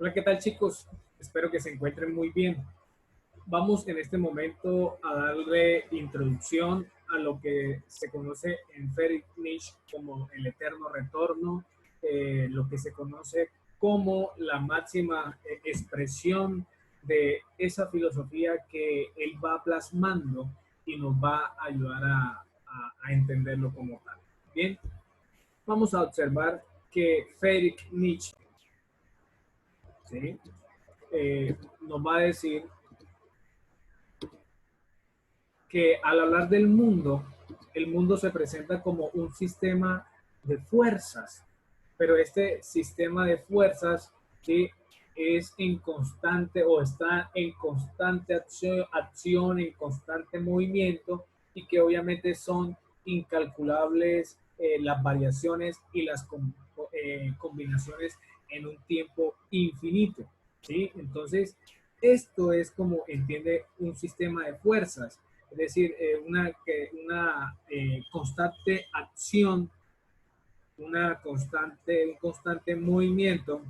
Hola, ¿qué tal, chicos? Espero que se encuentren muy bien. Vamos en este momento a darle introducción a lo que se conoce en Friedrich Nietzsche como el eterno retorno, lo que se conoce como la máxima expresión de esa filosofía que él va plasmando y nos va a ayudar a entenderlo como tal. Bien, vamos a observar que Friedrich Nietzsche, ¿sí? Nos va a decir que al hablar del mundo, el mundo se presenta como un sistema de fuerzas, pero este sistema de fuerzas, ¿sí?, es en constante o está en constante acción, en constante movimiento, y que obviamente son incalculables las variaciones y las combinaciones en un tiempo infinito, ¿sí? Entonces, esto es como entiende un sistema de fuerzas, es decir, una constante acción, un constante movimiento,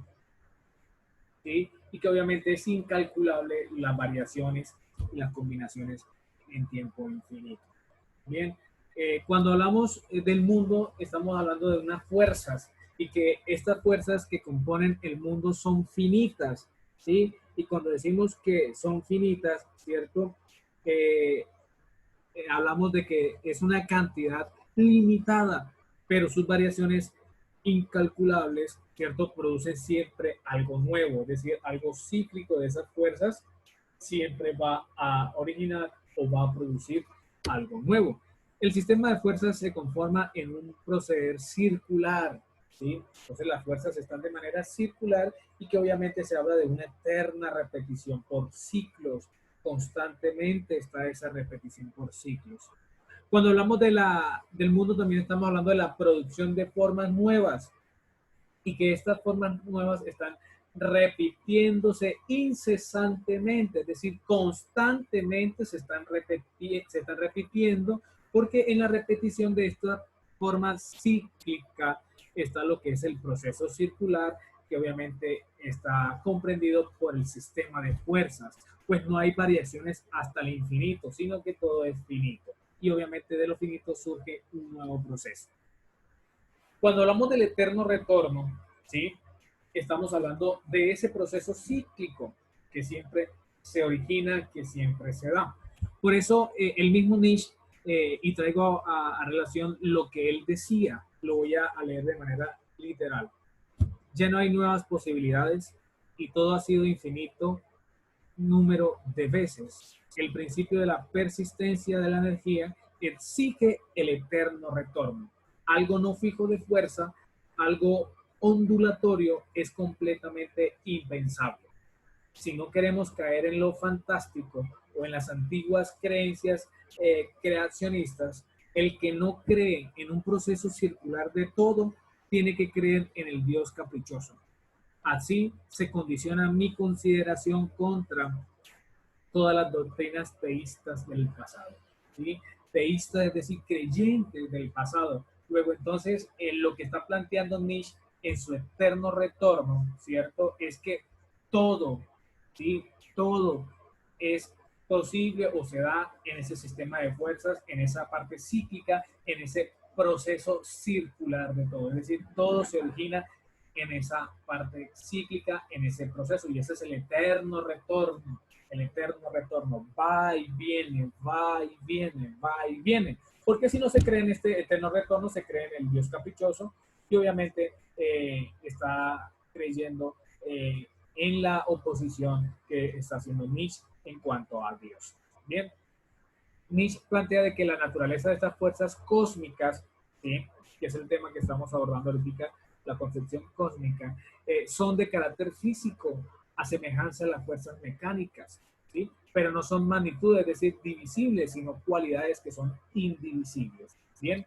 ¿sí? Y que obviamente es incalculable las variaciones y las combinaciones en tiempo infinito. Bien, cuando hablamos del mundo, estamos hablando de unas fuerzas y que estas fuerzas que componen el mundo son finitas, ¿sí? Y cuando decimos que son finitas, ¿cierto? Eh, Hablamos de que es una cantidad limitada, pero sus variaciones incalculables, ¿cierto? Producen siempre algo nuevo, es decir, algo cíclico de esas fuerzas siempre va a originar o va a producir algo nuevo. El sistema de fuerzas se conforma en un proceder circular, ¿sí? Entonces las fuerzas están de manera circular y que obviamente se habla de una eterna repetición por ciclos. Constantemente está esa repetición por ciclos. Cuando hablamos del mundo, también estamos hablando de la producción de formas nuevas y que estas formas nuevas están repitiéndose incesantemente, es decir, constantemente se están repitiendo, porque en la repetición de esta forma cíclica está lo que es el proceso circular, que obviamente está comprendido por el sistema de fuerzas, pues no hay variaciones hasta el infinito, sino que todo es finito. Y obviamente de lo finito surge un nuevo proceso. Cuando hablamos del eterno retorno, ¿sí?, estamos hablando de ese proceso cíclico que siempre se origina, que siempre se da. Por eso el mismo Nietzsche, y traigo a relación lo que él decía, lo voy a leer de manera literal. Ya no hay nuevas posibilidades y todo ha sido infinito número de veces. El principio de la persistencia de la energía exige el eterno retorno. Algo no fijo de fuerza, algo ondulatorio es completamente impensable. Si no queremos caer en lo fantástico o en las antiguas creencias creacionistas, el que no cree en un proceso circular de todo, tiene que creer en el Dios caprichoso. Así se condiciona mi consideración contra todas las doctrinas teístas del pasado, ¿sí? Teístas, es decir, creyentes del pasado. Luego, entonces, lo que está planteando Nietzsche en su eterno retorno, ¿cierto?, es que todo, ¿sí?, todo es posible o se da en ese sistema de fuerzas, en esa parte cíclica, en ese proceso circular de todo. Es decir, todo se origina en esa parte cíclica, en ese proceso, y ese es el eterno retorno. El eterno retorno va y viene, va y viene, va y viene. Porque si no se cree en este eterno retorno, se cree en el Dios caprichoso y obviamente está creyendo en la oposición que está haciendo Nietzsche en cuanto a Dios. Bien, Nietzsche plantea de que la naturaleza de estas fuerzas cósmicas, ¿sí?, que es el tema que estamos abordando ahorita, la concepción cósmica, son de carácter físico, a semejanza de las fuerzas mecánicas, ¿sí?, pero no son magnitudes, es decir, divisibles, sino cualidades que son indivisibles. Bien,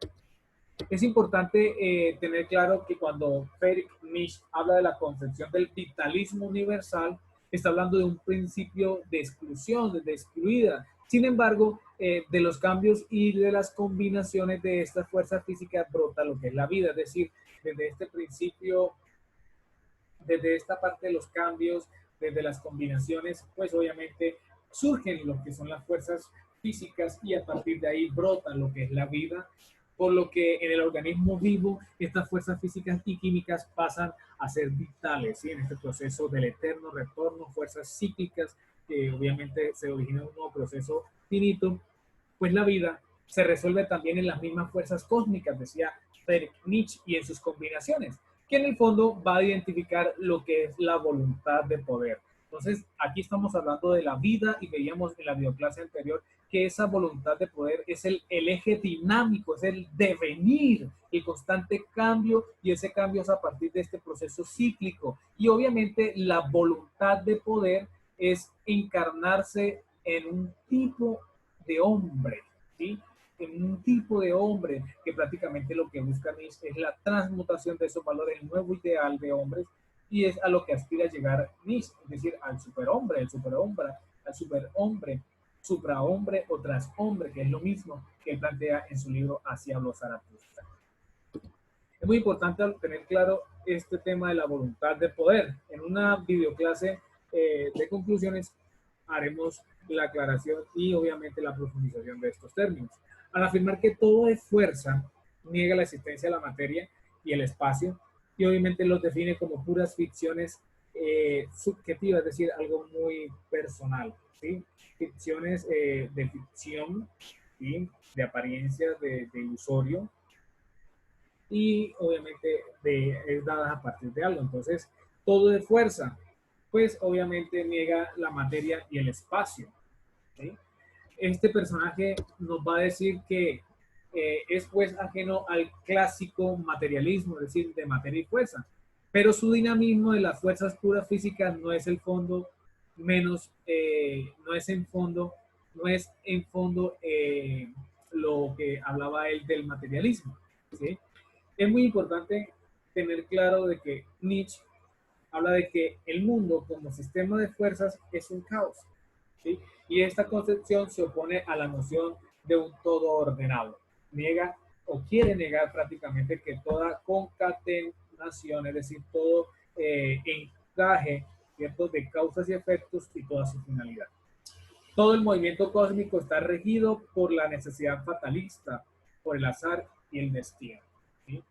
es importante tener claro que cuando Friedrich Nietzsche habla de la concepción del vitalismo universal, está hablando de un principio de exclusión, de excluida. Sin embargo, de los cambios y de las combinaciones de estas fuerzas físicas brota lo que es la vida, es decir, desde este principio desde esta parte de los cambios, desde las combinaciones, pues obviamente surgen lo que son las fuerzas físicas y a partir de ahí brota lo que es la vida, por lo que en el organismo vivo estas fuerzas físicas y químicas pasan a ser vitales, ¿sí? En este proceso del eterno retorno, fuerzas cíclicas que obviamente se origina en un nuevo proceso finito, pues la vida se resuelve también en las mismas fuerzas cósmicas, decía Friedrich Nietzsche, y en sus combinaciones, que en el fondo va a identificar lo que es la voluntad de poder. Entonces, aquí estamos hablando de la vida y veíamos en la videoclase anterior que esa voluntad de poder es el eje dinámico, es el devenir, el constante cambio, y ese cambio es a partir de este proceso cíclico. Y obviamente la voluntad de poder es encarnarse en un tipo de hombre, ¿sí? En un tipo de hombre que prácticamente lo que buscan es la transmutación de esos valores, el nuevo ideal de hombres, y es a lo que aspira a llegar Nietzsche, es decir, al superhombre, al superhombre, suprahombre o transhombre, que es lo mismo que él plantea en su libro Así habló Zaratustra. Es muy importante tener claro este tema de la voluntad de poder. En una videoclase de conclusiones haremos la aclaración y obviamente la profundización de estos términos. Al afirmar que todo es fuerza, niega la existencia de la materia y el espacio, y obviamente los define como puras ficciones subjetivas, es decir, algo muy personal, ¿sí? Ficciones de ficción, ¿sí? De apariencia, de ilusorio, y obviamente es dadas a partir de algo. Entonces, todo es fuerza, pues obviamente niega la materia y el espacio, ¿sí? Este personaje nos va a decir que es pues ajeno al clásico materialismo, es decir, de materia y fuerza, pero su dinamismo de las fuerzas puras físicas no es el fondo menos, no es en fondo lo que hablaba él del materialismo, ¿sí? Es muy importante tener claro de que Nietzsche habla de que el mundo como sistema de fuerzas es un caos, ¿sí? Y esta concepción se opone a la noción de un todo ordenado. Niega o quiere negar prácticamente que toda concatenación, es decir, todo encaje, ¿cierto?, de causas y efectos y toda su finalidad. Todo el movimiento cósmico está regido por la necesidad fatalista, por el azar y el destino, ¿sí?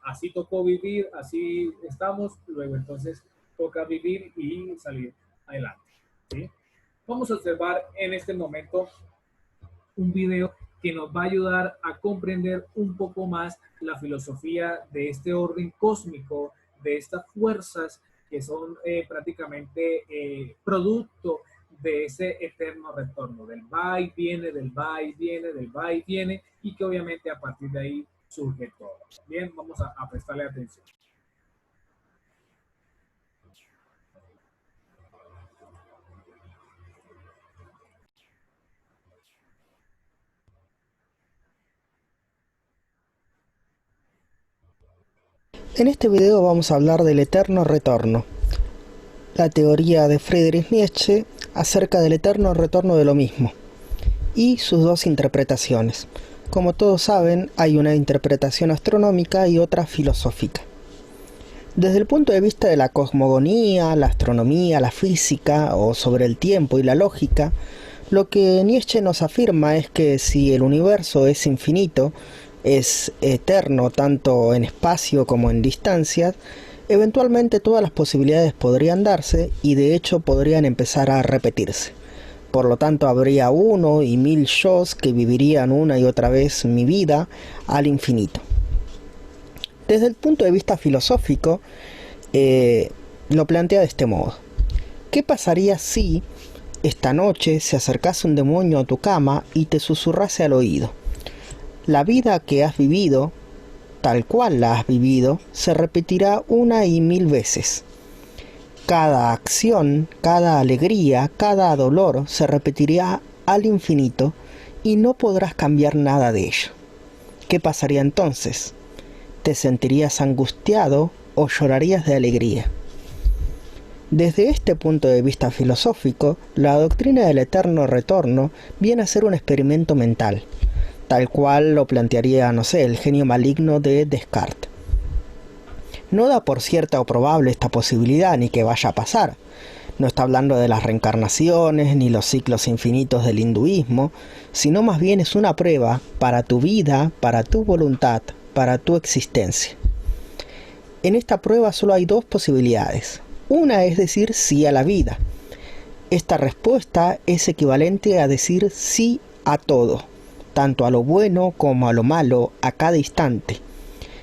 Así tocó vivir, así estamos, luego entonces toca vivir y salir adelante, ¿sí? Vamos a observar en este momento un video que nos va a ayudar a comprender un poco más la filosofía de este orden cósmico, de estas fuerzas que son prácticamente producto de ese eterno retorno, del va y viene, del va y viene, del va y viene, y que obviamente a partir de ahí surge todo. Bien, vamos a prestarle atención. En este video vamos a hablar del eterno retorno, la teoría de Friedrich Nietzsche acerca del eterno retorno de lo mismo, y sus dos interpretaciones. Como todos saben, hay una interpretación astronómica y otra filosófica. Desde el punto de vista de la cosmogonía, la astronomía, la física o sobre el tiempo y la lógica, lo que Nietzsche nos afirma es que si el universo es infinito, es eterno tanto en espacio como en distancias, eventualmente todas las posibilidades podrían darse y de hecho podrían empezar a repetirse. Por lo tanto habría 1 y 1000 yos que vivirían una y otra vez mi vida al infinito. Desde el punto de vista filosófico, lo plantea de este modo. ¿Qué pasaría si esta noche se acercase un demonio a tu cama y te susurrase al oído? La vida que has vivido, tal cual la has vivido, se repetirá 1 y 1000 veces. Cada acción, cada alegría, cada dolor se repetirá al infinito y no podrás cambiar nada de ello. ¿Qué pasaría entonces? ¿Te sentirías angustiado o llorarías de alegría? Desde este punto de vista filosófico, la doctrina del eterno retorno viene a ser un experimento mental, tal cual lo plantearía, no sé, el genio maligno de Descartes. no da por cierta o probable esta posibilidad ni que vaya a pasar. No está hablando de las reencarnaciones ni los ciclos infinitos del hinduismo, sino más bien es una prueba para tu vida, para tu voluntad, para tu existencia. En esta prueba solo hay dos posibilidades. Una es decir sí a la vida. Esta respuesta es equivalente a decir sí a todo, tanto a lo bueno como a lo malo, a cada instante.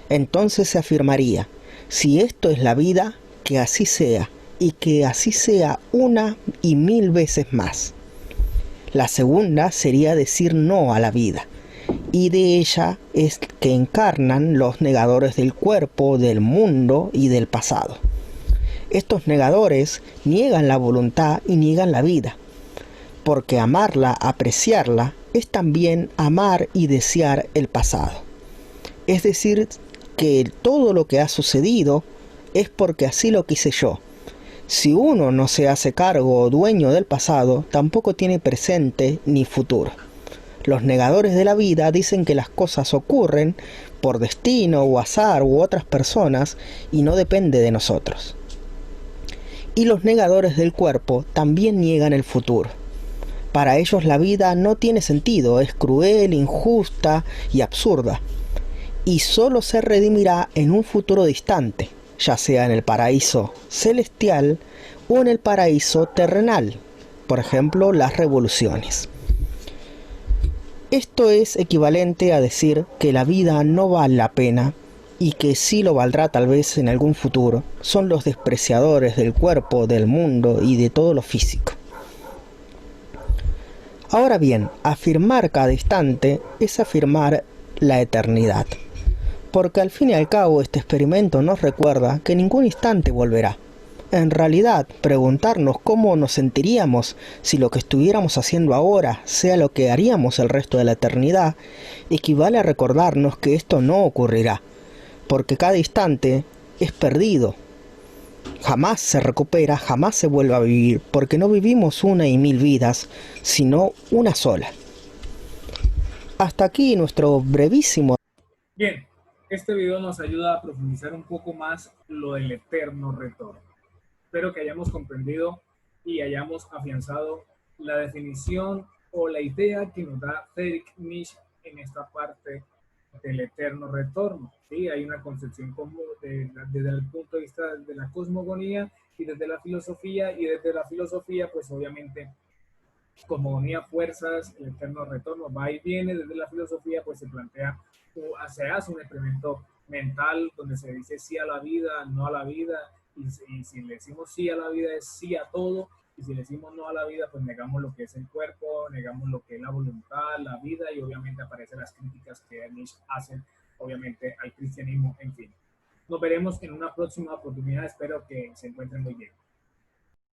Entonces se afirmaría, si esto es la vida, que así sea, y que así sea una y mil veces más. La segunda sería decir no a la vida, y de ella es que encarnan los negadores del cuerpo, del mundo y del pasado. Estos negadores niegan la voluntad y niegan la vida, porque amarla, apreciarla, es también amar y desear el pasado. Es decir, que todo lo que ha sucedido es porque así lo quise yo. Si uno no se hace cargo o dueño del pasado, tampoco tiene presente ni futuro. Los negadores de la vida dicen que las cosas ocurren por destino o azar u otras personas y no depende de nosotros. Y los negadores del cuerpo también niegan el futuro. Para ellos la vida no tiene sentido, es cruel, injusta y absurda. Y solo se redimirá en un futuro distante, ya sea en el paraíso celestial o en el paraíso terrenal, por ejemplo, las revoluciones. Esto es equivalente a decir que la vida no vale la pena y que sí lo valdrá tal vez en algún futuro, son los despreciadores del cuerpo, del mundo y de todo lo físico. Ahora bien, afirmar cada instante es afirmar la eternidad, porque al fin y al cabo este experimento nos recuerda que ningún instante volverá. En realidad, preguntarnos cómo nos sentiríamos si lo que estuviéramos haciendo ahora sea lo que haríamos el resto de la eternidad, equivale a recordarnos que esto no ocurrirá, porque cada instante es perdido. Jamás se recupera, jamás se vuelve a vivir, porque no vivimos una y mil vidas, sino una sola. Hasta aquí nuestro brevísimo... Bien, este video nos ayuda a profundizar un poco más lo del eterno retorno. Espero que hayamos comprendido y hayamos afianzado la definición o la idea que nos da Friedrich Nietzsche en esta parte del eterno retorno. ¿Sí? Hay una concepción común desde el punto de vista de la cosmogonía y desde la filosofía, y desde la filosofía pues obviamente cosmogonía, fuerzas, el eterno retorno, va y viene. Desde la filosofía pues se plantea, se hace un experimento mental donde se dice sí a la vida, no a la vida, y si le decimos sí a la vida es sí a todo, y si le decimos no a la vida pues negamos lo que es el cuerpo, negamos lo que es la voluntad, la vida, y obviamente aparecen las críticas que Nietzsche hacen obviamente al cristianismo, en fin. Nos veremos en una próxima oportunidad, espero que se encuentren muy bien.